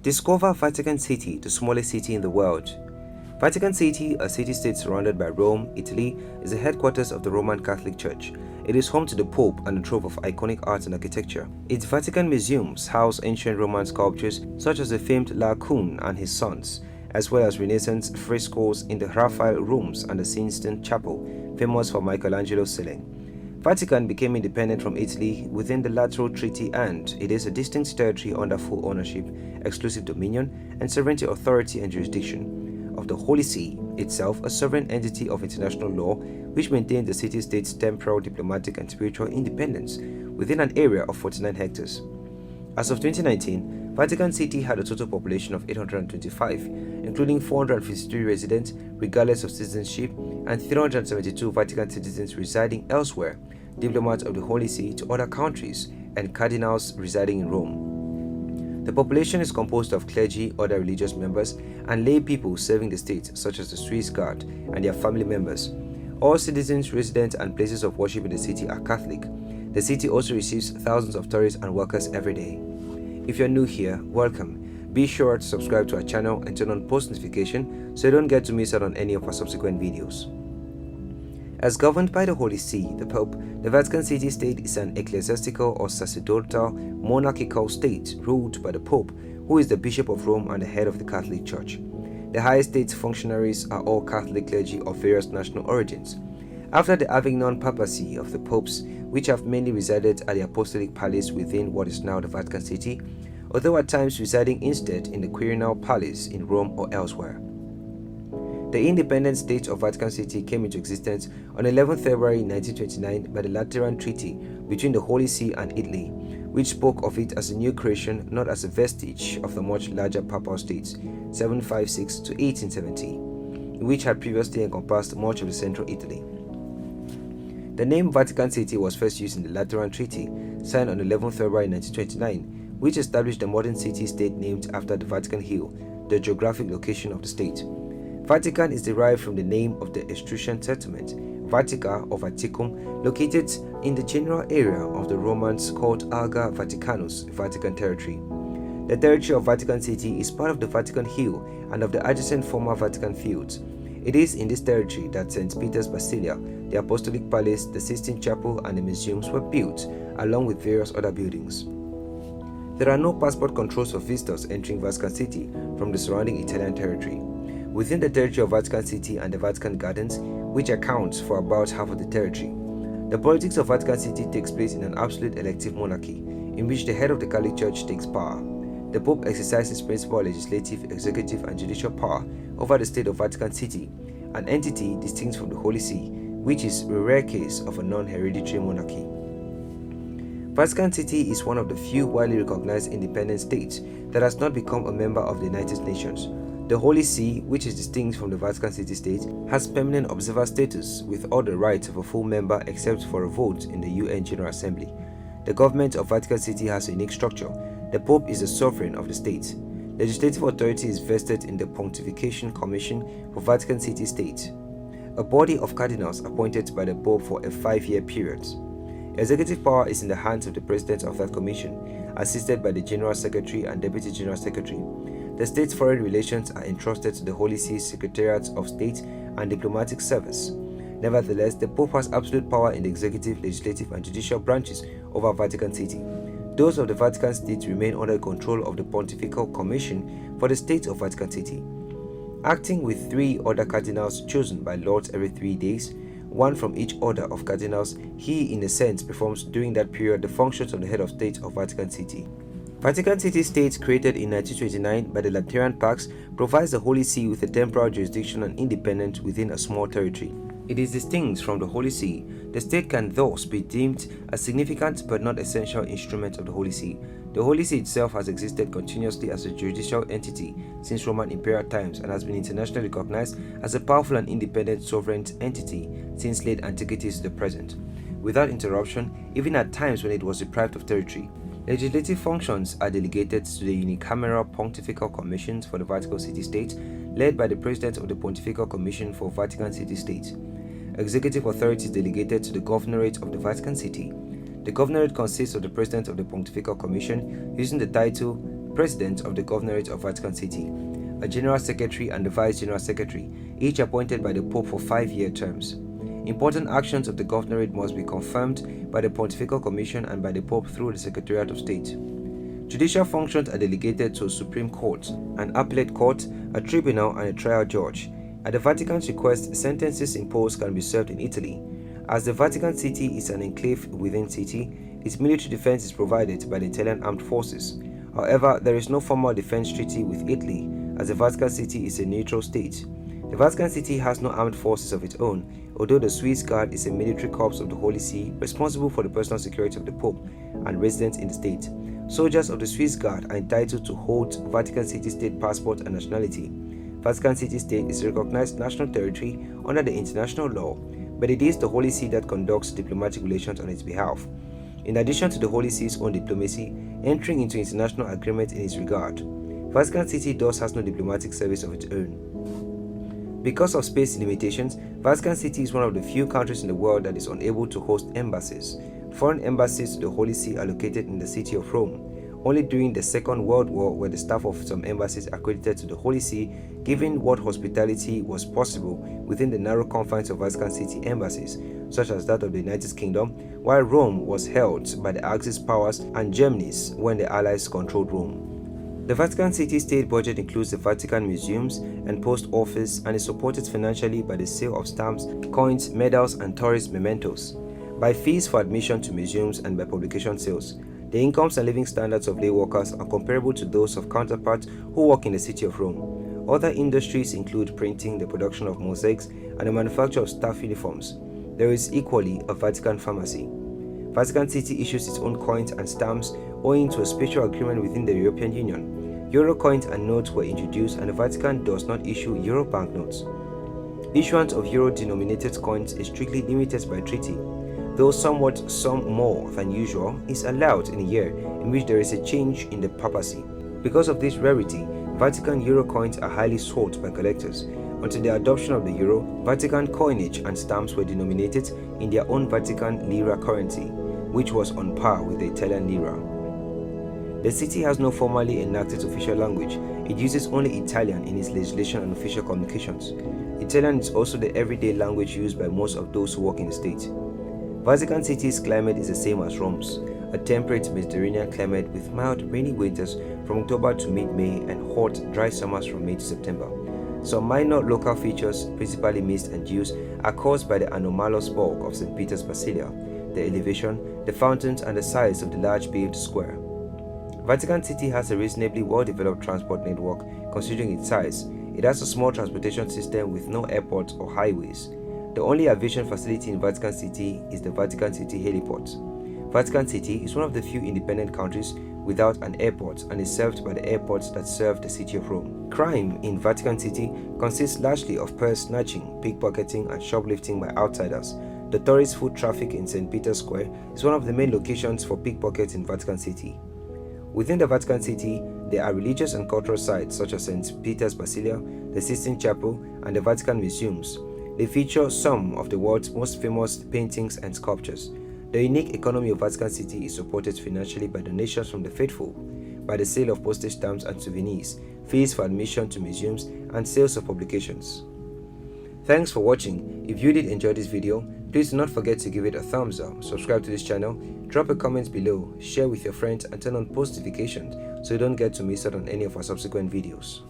Discover Vatican City, the smallest city in the world. Vatican City, a city-state surrounded by Rome, Italy, is the headquarters of the Roman Catholic Church. It is home to the Pope and a trove of iconic art and architecture. Its Vatican museums house ancient Roman sculptures such as the famed Laocoon and his sons, as well as Renaissance frescoes in the Raphael rooms and the Sistine Chapel, famous for Michelangelo's ceiling. Vatican became independent from Italy within the Lateran Treaty, and it is a distinct territory under full ownership, exclusive dominion, and sovereignty, authority, and jurisdiction of the Holy See, itself a sovereign entity of international law which maintains the city-state's temporal, diplomatic, and spiritual independence within an area of 49 hectares. As of 2019, Vatican City had a total population of 825, including 453 residents regardless of citizenship and 372 Vatican citizens residing elsewhere, diplomats of the Holy See to other countries, and cardinals residing in Rome. The population is composed of clergy, other religious members, and lay people serving the state, such as the Swiss Guard and their family members. All citizens, residents, and places of worship in the city are Catholic. The city also receives thousands of tourists and workers every day. If you're new here, welcome. Be sure to subscribe to our channel and turn on post notification so you don't get to miss out on any of our subsequent videos. As governed by the Holy See, the Pope, the Vatican City State is an ecclesiastical or sacerdotal monarchical state ruled by the Pope, who is the Bishop of Rome and the head of the Catholic Church. The highest state functionaries are all Catholic clergy of various national origins. After the Avignon papacy of the popes, which have mainly resided at the Apostolic Palace within what is now the Vatican City, although at times residing instead in the Quirinal Palace in Rome or elsewhere. The independent state of Vatican City came into existence on 11 February 1929 by the Lateran Treaty between the Holy See and Italy, which spoke of it as a new creation, not as a vestige of the much larger papal states 756 to 1870, which had previously encompassed much of the central Italy. The name Vatican City was first used in the Lateran Treaty, signed on 11 February 1929, which established the modern city-state named after the Vatican Hill, the geographic location of the state. Vatican is derived from the name of the Etruscan settlement, Vatica or Vaticum, located in the general area of the Romans called Alga Vaticanus, Vatican territory. The territory of Vatican City is part of the Vatican Hill and of the adjacent former Vatican Fields. It is in this territory that St. Peter's Basilica, the Apostolic Palace, the Sistine Chapel, and the museums were built, along with various other buildings. There are no passport controls for visitors entering Vatican City from the surrounding Italian territory. Within the territory of Vatican City and the Vatican Gardens, which accounts for about half of the territory, the politics of Vatican City takes place in an absolute elective monarchy, in which the head of the Catholic Church takes power. The Pope exercises principal legislative, executive, and judicial power over the state of Vatican City, an entity distinct from the Holy See, which is a rare case of a non-hereditary monarchy. Vatican City is one of the few widely recognized independent states that has not become a member of the United Nations. The Holy See, which is distinct from the Vatican City State, has permanent observer status with all the rights of a full member except for a vote in the UN General Assembly. The government of Vatican City has a unique structure. The Pope is the sovereign of the state. Legislative authority is vested in the Pontification Commission for Vatican City State, a body of cardinals appointed by the Pope for a 5-year period. Executive power is in the hands of the President of that commission, assisted by the General Secretary and Deputy General Secretary. The state's foreign relations are entrusted to the Holy See's Secretariat of State and Diplomatic Service. Nevertheless, the Pope has absolute power in the executive, legislative, and judicial branches over Vatican City. Those of the Vatican State remain under control of the Pontifical Commission for the State of Vatican City. Acting with 3 other cardinals chosen by lots every 3 days, one from each order of cardinals, he in a sense performs during that period the functions of the head of state of Vatican City. Vatican City State, created in 1929 by the Lateran Pacts, provides the Holy See with a temporal jurisdiction and independence within a small territory. It is distinct from the Holy See. The state can thus be deemed a significant but not essential instrument of the Holy See. The Holy See itself has existed continuously as a judicial entity since Roman imperial times and has been internationally recognized as a powerful and independent sovereign entity since late antiquity to the present, without interruption, even at times when it was deprived of territory. Legislative functions are delegated to the unicameral Pontifical Commissions for the Vatican City State, led by the President of the Pontifical Commission for Vatican City State. Executive authority is delegated to the Governorate of the Vatican City. The Governorate consists of the President of the Pontifical Commission, using the title President of the Governorate of Vatican City, a General Secretary and the Vice General Secretary, each appointed by the Pope for 5-year terms. Important actions of the Governorate must be confirmed by the Pontifical Commission and by the Pope through the Secretariat of State. Judicial functions are delegated to a Supreme Court, an Appellate Court, a Tribunal, and a Trial Judge. At the Vatican's request, sentences imposed can be served in Italy. As the Vatican City is an enclave within city, its military defense is provided by the Italian Armed Forces. However, there is no formal defense treaty with Italy, as the Vatican City is a neutral state. The Vatican City has no armed forces of its own, although the Swiss Guard is a military corps of the Holy See responsible for the personal security of the Pope and residents in the state. Soldiers of the Swiss Guard are entitled to hold Vatican City state passport and nationality. Vatican City state is a recognized national territory under the international law, but it is the Holy See that conducts diplomatic relations on its behalf. In addition to the Holy See's own diplomacy, entering into international agreements in its regard, Vatican City thus has no diplomatic service of its own. Because of space limitations, Vatican City is one of the few countries in the world that is unable to host embassies. Foreign embassies to the Holy See are located in the city of Rome. Only during the Second World War were the staff of some embassies accredited to the Holy See, given what hospitality was possible within the narrow confines of Vatican City embassies, such as that of the United Kingdom, while Rome was held by the Axis powers and Germany's when the Allies controlled Rome. The Vatican City state budget includes the Vatican Museums and Post Office and is supported financially by the sale of stamps, coins, medals, and tourist mementos, by fees for admission to museums, and by publication sales. The incomes and living standards of lay workers are comparable to those of counterparts who work in the city of Rome. Other industries include printing, the production of mosaics, and the manufacture of staff uniforms. There is equally a Vatican pharmacy. Vatican City issues its own coins and stamps owing to a special agreement within the European Union. Euro coins and notes were introduced, and the Vatican does not issue euro banknotes. Issuance of euro-denominated coins is strictly limited by treaty, though somewhat more than usual is allowed in a year in which there is a change in the papacy. Because of this rarity, Vatican euro coins are highly sought by collectors. Until the adoption of the euro, Vatican coinage and stamps were denominated in their own Vatican lira currency, which was on par with the Italian lira. The city has no formally enacted official language. It uses only Italian in its legislation and official communications. Italian is also the everyday language used by most of those who work in the state. Vatican City's climate is the same as Rome's, a temperate Mediterranean climate with mild rainy winters from October to mid-May and hot, dry summers from May to September. Some minor local features, principally mist and dews, are caused by the anomalous bulk of St. Peter's Basilica, the elevation, the fountains, and the size of the large paved square. Vatican City has a reasonably well-developed transport network considering its size. It has a small transportation system with no airports or highways. The only aviation facility in Vatican City is the Vatican City Heliport. Vatican City is one of the few independent countries without an airport and is served by the airports that serve the city of Rome. Crime in Vatican City consists largely of purse snatching, pickpocketing, and shoplifting by outsiders. The tourist foot traffic in St. Peter's Square is one of the main locations for pickpockets in Vatican City. Within the Vatican City, there are religious and cultural sites such as St. Peter's Basilica, the Sistine Chapel, and the Vatican Museums. They feature some of the world's most famous paintings and sculptures. The unique economy of Vatican City is supported financially by donations from the faithful, by the sale of postage stamps and souvenirs, fees for admission to museums, and sales of publications. Thanks for watching. If you did enjoy this video, please do not forget to give it a thumbs up, subscribe to this channel, drop a comment below, share with your friends, and turn on post notifications so you don't get to miss out on any of our subsequent videos.